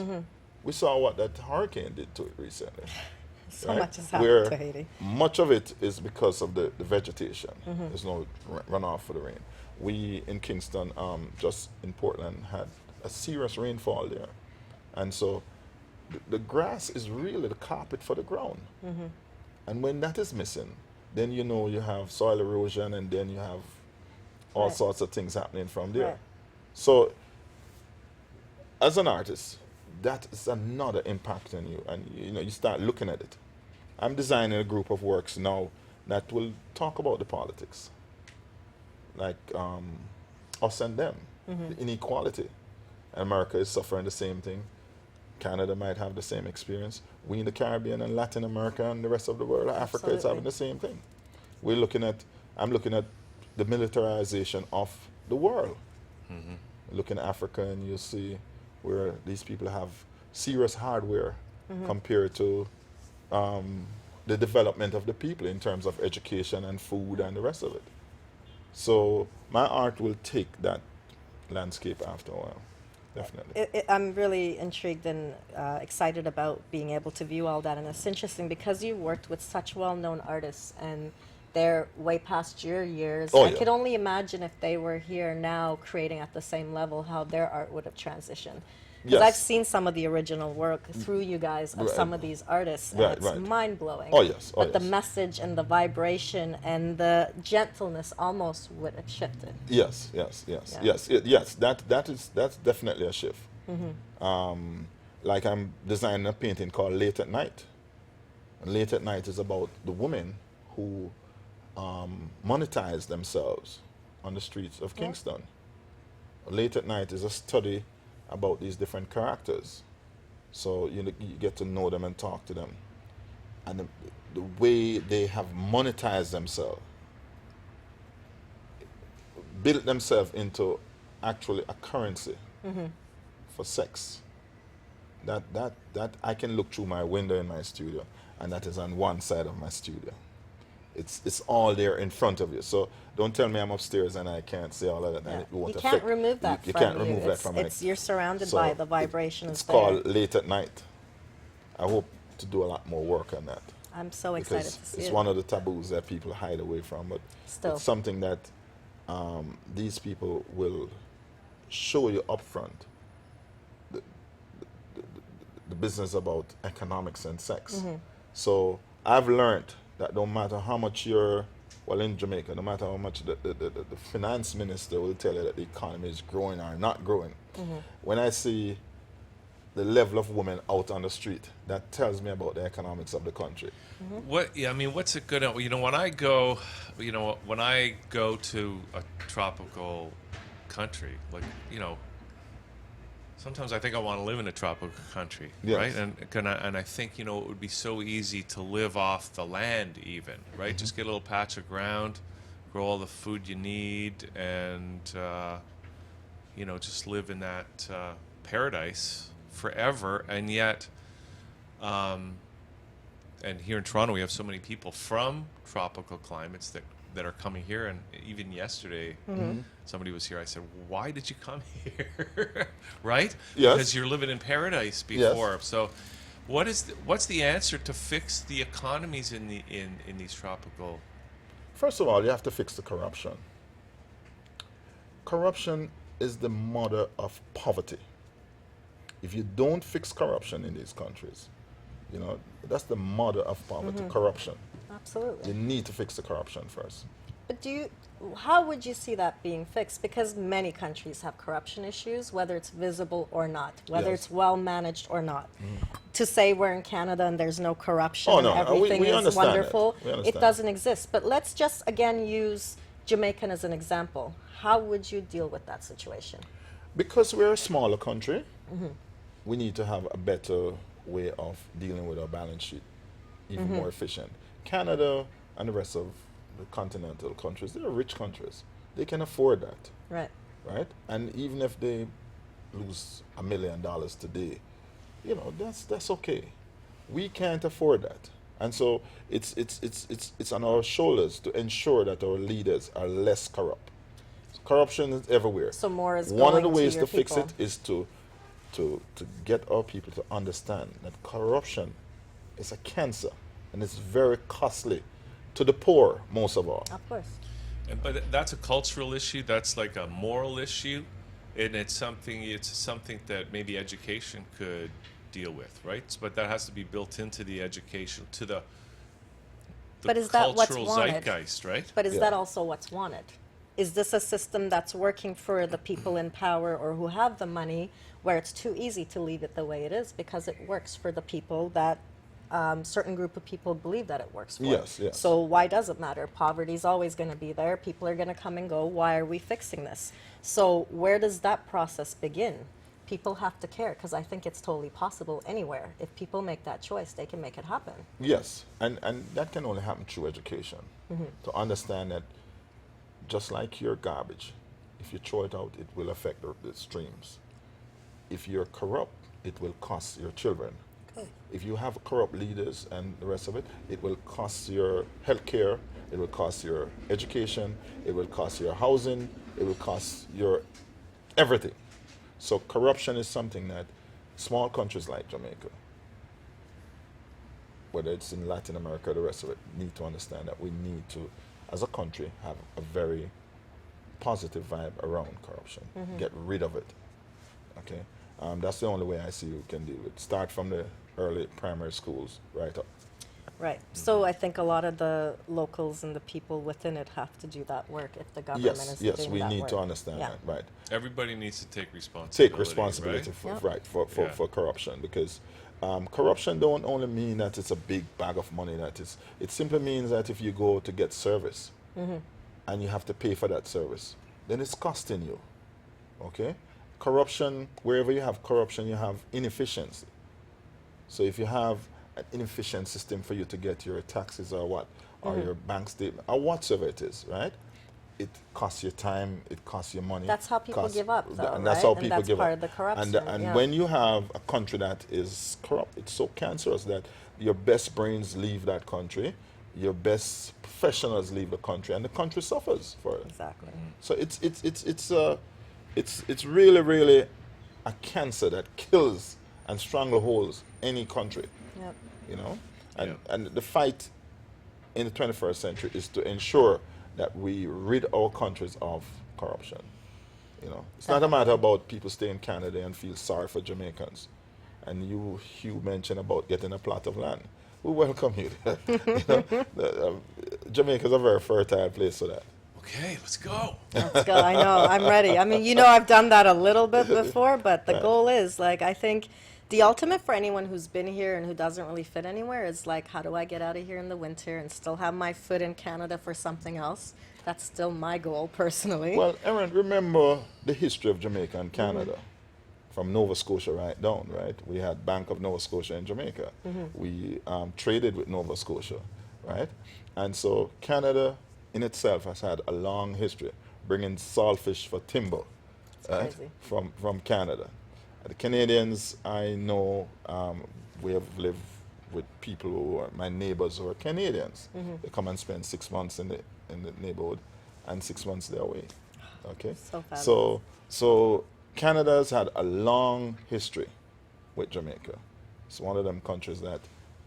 we saw what that hurricane did to it recently. So right? much has happened Where to Haiti. much of it is because of the vegetation. There's no runoff for the rain. We in Kingston, just in Portland, had a serious rainfall there. And so the grass is really the carpet for the ground. And when that is missing, then you know you have soil erosion, and then you have all Right. sorts of things happening from there. Right. So as an artist, that is another impact on you, and you know, you start looking at it. I'm designing a group of works now that will talk about the politics, like us and them, the inequality. America is suffering the same thing. Canada might have the same experience. We in the Caribbean and Latin America and the rest of the world, Africa is having Absolutely. the same thing. I'm looking at the militarization of the world. Look in Africa and you see where these people have serious hardware compared to the development of the people in terms of education and food and the rest of it. So my art will take that landscape after a while, definitely. I'm really intrigued and excited about being able to view all that. And it's interesting because you worked with such well-known artists and they're way past your years. Oh, I yeah. could only imagine if they were here now creating at the same level how their art would have transitioned. Because Yes. I've seen some of the original work through you guys of Right. some of these artists, and Right, it's right. mind-blowing. Oh, yes. Oh, But the yes. message and the vibration and the gentleness almost would have shifted. Yes. Yeah. That's definitely a shift. like I'm designing a painting called Late at Night. And Late at Night is about the women who monetize themselves on the streets of Kingston. Late at Night is a study about these different characters. So you get to know them and talk to them. And the way they have monetized themselves, built themselves into actually a currency for sex. That I can look through my window in my studio, and that is on one side of my studio. It's all there in front of you. So don't tell me I'm upstairs and I can't see all of that. Yeah. And it won't You can't affect. remove that You from can't you. remove that from It's you're surrounded So by the vibration. It's is there. called Late at Night. I hope to do a lot more work on that. I'm so excited Because to see it's it. one of the taboos that people hide away from, but Still. it's something that these people will show you upfront. The business about economics and sex. So I've learned that no matter how much in Jamaica, no matter how much the finance minister will tell you that the economy is growing or not growing, when I see the level of women out on the street, that tells me about the economics of the country. What's it good at? When I go, when I go to a tropical country, sometimes I think I want to live in a tropical country, Yes. right? And I think, it would be so easy to live off the land even, right? Just get a little patch of ground, grow all the food you need, and, just live in that paradise forever. And yet, and here in Toronto, we have so many people from tropical climates that are coming here. And even yesterday, somebody was here. I said, "Why did you come here?" Right? Yes. Because you're living in paradise before. So, what's the answer to fix the economies in these tropical? First of all, you have to fix the corruption. Corruption is the mother of poverty. If you don't fix corruption in these countries, that's the mother of poverty, corruption. Absolutely. You need to fix the corruption first. But how would you see that being fixed? Because many countries have corruption issues, whether it's visible or not, whether Yes. it's well managed or not. To say we're in Canada and there's no corruption Oh, and no, everything we is understand that. wonderful, We it understand. doesn't exist. But let's just again use Jamaica as an example. How would you deal with that situation? Because we're a smaller country, we need to have a better way of dealing with our balance sheet, even more efficient. Canada and the rest of the continental countries, they're rich countries. They can afford that, Right. right? And even if they lose $1 million today, that's okay. We can't afford that. And so it's on our shoulders to ensure that our leaders are less corrupt. Corruption is everywhere. So more is One of the going ways to your to fix people. it is to get our people to understand that corruption is a cancer and it's very costly to the poor, most of all. Of course. But that's a cultural issue. That's like a moral issue, and it's something that maybe education could deal with, right? But that has to be built into the education, to the But is that what's cultural wanted? zeitgeist, right? But is Yeah. that also what's wanted? Is this a system that's working for the people in power or who have the money, where it's too easy to leave it the way it is because it works for the people that certain group of people believe that it works for? Yes, yes. So why does it matter? Poverty is always going to be there. People are going to come and go. Why are we fixing this? So where does that process begin? People have to care, because I think it's totally possible anywhere. If people make that choice, they can make it happen. Yes, and that can only happen through education. To understand that just like your garbage, if you throw it out, it will affect the streams. If you're corrupt, it will cost your children. If you have corrupt leaders and the rest of it, it will cost your health care, it will cost your education, it will cost your housing, it will cost your everything. So corruption is something that small countries like Jamaica, whether it's in Latin America or the rest of it, need to understand that we need to, as a country, have a very positive vibe around corruption. Get rid of it. Okay? That's the only way I see we can deal with it. Start from the early primary schools right up. Right. So I think a lot of the locals and the people within it have to do that work if the government Yes, is yes, doing we that need work. to understand Yeah. that, right? Everybody needs to take responsibility. Take responsibility right? for Yep. right Yeah. for corruption, because corruption don't only mean that it's a big bag of money. It simply means that if you go to get service and you have to pay for that service, then it's costing you. Okay, corruption, wherever you have corruption, you have inefficiency. So if you have an inefficient system for you to get your taxes or what, or your bank statement or whatsoever it is, right? It costs you time, it costs you money. That's how people give up, though, and that's right? how And people that's give part up. of the corruption, And yeah. when you have a country that is corrupt, it's so cancerous that your best brains leave that country, your best professionals leave the country, and the country suffers for it. Exactly. So it's really really a cancer that kills and strangleholds any country, Yep. you know. And Yeah. and the fight in the 21st century is to ensure that we rid our countries of corruption. You know, it's not a matter about people stay in Canada and feel sorry for Jamaicans. And Hugh mentioned about getting a plot of land. We welcome you. You know, Jamaica's a very fertile place for that. Okay, let's go. Let's go. I know. I'm ready. I mean, I've done that a little bit before, but the Right. goal is like, I think the ultimate for anyone who's been here and who doesn't really fit anywhere is like, how do I get out of here in the winter and still have my foot in Canada for something else? That's still my goal personally. Well, Erin, remember the history of Jamaica and Canada. From Nova Scotia right down, right? We had Bank of Nova Scotia in Jamaica. We traded with Nova Scotia, right? And so Canada in itself has had a long history bringing saltfish for timber, right? crazy. From Canada. The Canadians, I know, we have lived with people who are my neighbors who are Canadians. They come and spend 6 months in the neighborhood, and 6 months they're away. Okay, So fabulous. so Canada's had a long history with Jamaica. It's one of them countries that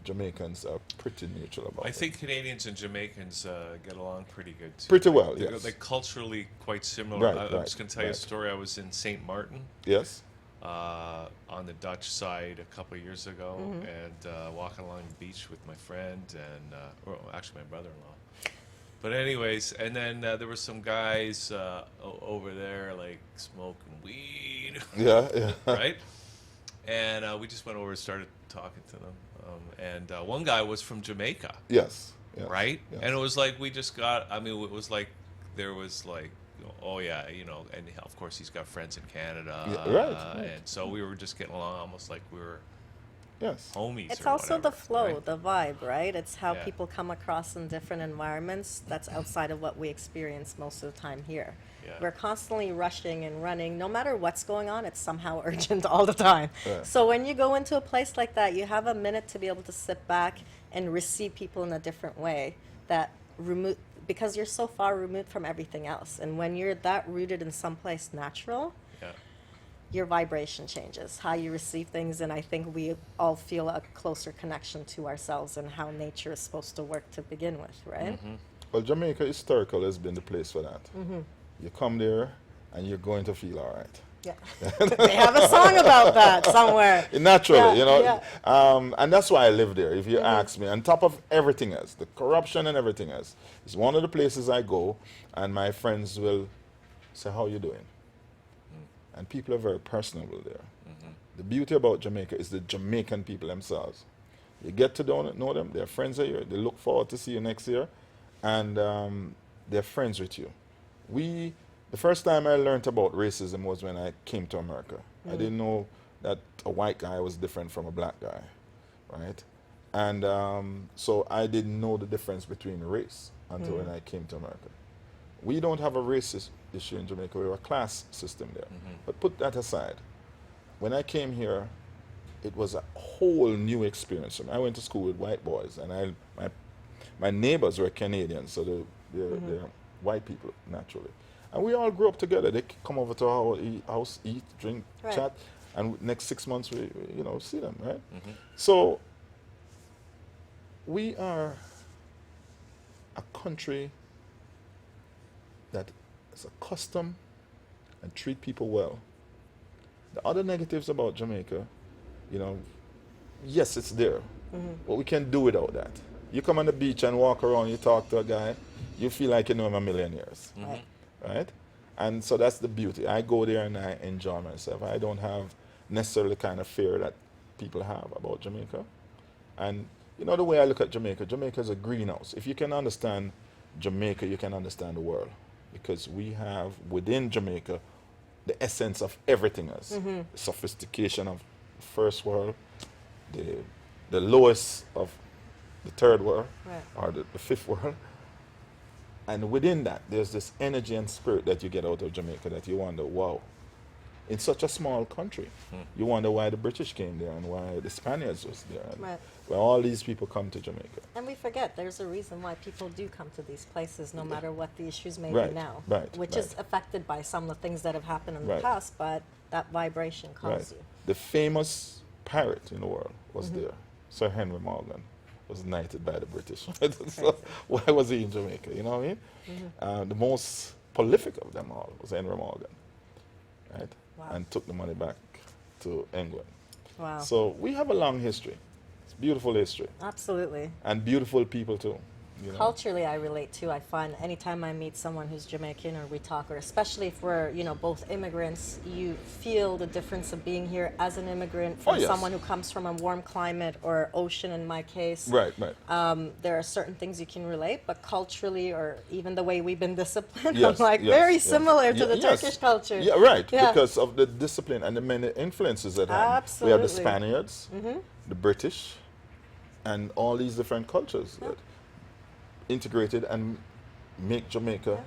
Jamaicans are pretty neutral about. I it. think Canadians and Jamaicans get along pretty good too. Pretty well, They're, yes. they're culturally quite similar. Right, I'm right, just going to tell you a right. story. I was in St. Martin Yes. on the Dutch side a couple of years ago, and walking along the beach with my friend and, or actually my brother-in-law. But anyways, and then there were some guys over there like smoking weed, Yeah, yeah. right? And we just went over and started talking to them. And one guy was from Jamaica, Yes. Yes. right? Yes. And it was like we just got. I mean, it was like there was like, oh yeah, and of course he's got friends in Canada, Yeah, right. And so we were just getting along almost like we were Yes. homies. It's or also the whatever, flow, right? the vibe, right? It's how Yeah. people come across in different environments that's outside of what we experience most of the time here. Yeah. We're constantly rushing and running. No matter what's going on, it's somehow urgent all the time. Yeah. So when you go into a place like that, you have a minute to be able to sit back and receive people in a different way that because you're so far removed from everything else. And when you're that rooted in some place natural, Yeah. your vibration changes, how you receive things, and I think we all feel a closer connection to ourselves and how nature is supposed to work to begin with, right? Well, Jamaica historical has been the place for that. You come there, and you're going to feel all right. Yeah. They have a song about that somewhere. Naturally, Yeah, you know. yeah. And that's why I live there. If you ask me, on top of everything else, the corruption and everything else, it's one of the places I go, and my friends will say, "How you doing?" And people are very personable there. The beauty about Jamaica is the Jamaican people themselves. You get to know them. They're friends of yours. They look forward to see you next year, and they're friends with you. The first time I learned about racism was when I came to America. I didn't know that a white guy was different from a black guy, right? And so I didn't know the difference between race until when I came to America. We don't have a racist issue in Jamaica. We have a class system there. But put that aside. When I came here, it was a whole new experience for me. I went to school with white boys, and my neighbors were Canadians, so they're white people, naturally. And we all grew up together. They come over to our house, eat, drink, Right. chat, and next 6 months we see them, right? So we are a country that is accustomed and treat people well. The other negatives about Jamaica, yes, it's there, but we can do without that. You come on the beach and walk around, you talk to a guy, you feel like you know him a million years, Right. right? And so that's the beauty. I go there and I enjoy myself. I don't have necessarily the kind of fear that people have about Jamaica. And you know the way I look at Jamaica, Jamaica is a greenhouse. If you can understand Jamaica, you can understand the world. Because we have within Jamaica the essence of everything else. The sophistication of the first world, the lowest of the third world, Right. or the fifth world. And within that, there's this energy and spirit that you get out of Jamaica that you wonder, wow, in such a small country, you wonder why the British came there and why the Spaniards was there. And Right. why all these people come to Jamaica. And we forget there's a reason why people do come to these places, no matter what the issues may Right, be now. right, Which right. is affected by some of the things that have happened in the Right. past, but that vibration calls you. The famous pirate in the world was there. Sir Henry Morgan was knighted by the British. So why was he in Jamaica? You know what I mean? The most prolific of them all was Henry Morgan, right? Wow. And took the money back to England. Wow. So we have a long history. It's beautiful history. Absolutely. And beautiful people too. You know? Culturally, I relate to. I find anytime I meet someone who's Jamaican or we talk, or especially if we're, both immigrants, you feel the difference of being here as an immigrant from yes. someone who comes from a warm climate or ocean in my case. Right, right. There are certain things you can relate, but culturally or even the way we've been disciplined, Yes, I'm like yes, very yes. similar to the Yes. Turkish culture. Yeah, right. Yeah. Because of the discipline and the many influences that have. We have the Absolutely. Spaniards, the British, and all these different cultures that integrated and make Jamaica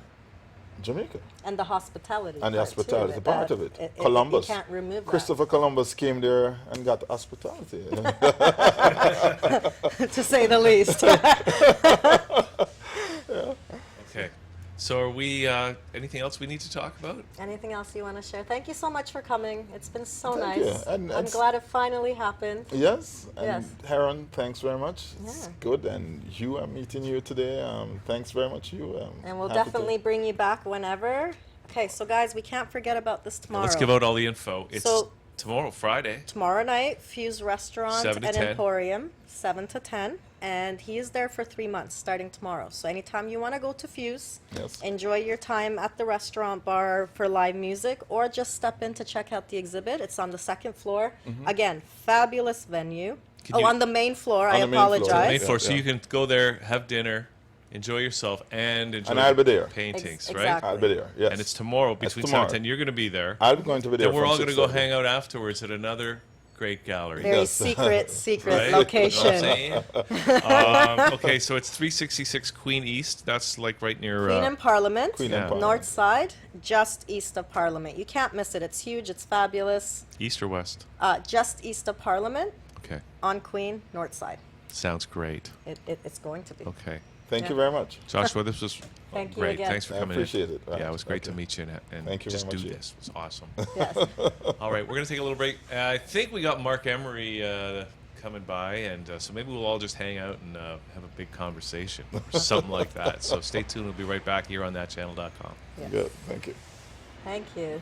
Jamaica. And the hospitality. And the part, too, hospitality that- part of that it. Columbus. You can't remove Christopher Columbus came there and got hospitality. that, to say the least. Okay. So are we, anything else we need to talk about? Anything else you want to share? Thank you so much for coming. It's been so Thank you. nice. And I'm it's- glad it finally happened. Yes, and Yes. Heron, thanks very much. It's Yeah. good, and you, I'm meeting you today. Thanks very much, you. And we'll happy to- definitely bring you back whenever. Okay, so guys, we can't forget about this tomorrow. Let's give out all the info. It's So- tomorrow, Friday. Tomorrow night, Fuse Restaurant 7 to and 10. Emporium, 7 to 10. And he is there for 3 months, starting tomorrow. So anytime you want to go to Fuse, Yes. enjoy your time at the restaurant bar for live music, or just step in to check out the exhibit. It's on the second floor. Again, fabulous venue. Can Oh, you- on the main floor, I On the main floor, apologize. Main floor, so yeah. you can go there, have dinner, enjoy yourself, and enjoy And I'll the be there. paintings, Ex- right? exactly. I'll be there, yes. And it's tomorrow between 7 and 10. You're going to be there. I'm going to be there. Then we're from all going to go 6:30. hang out afterwards at another great gallery. Very Yes. secret Right? location. You know what I'm saying? Okay, so it's 366 Queen East. That's like right near. Queen and Parliament, Queen and Parliament. North Side, just east of Parliament. You can't miss it. It's huge. It's fabulous. East or West? Just east of Parliament Okay, on Queen, North Side. sounds great. It's going to be. Okay, Thank you Yeah. very much. Joshua, this was Thank you great. again. Thanks for I coming appreciate in. it. Yeah, it was great Okay. to meet you and Thank you just very do much. this. It was awesome. Yes. All right, we're going to take a little break. I think we got Mark Emery coming by, and so maybe we'll all just hang out and have a big conversation or something like that. So stay tuned. We'll be right back here on ThatChannel.com. Yes. Good. Thank you. Thank you.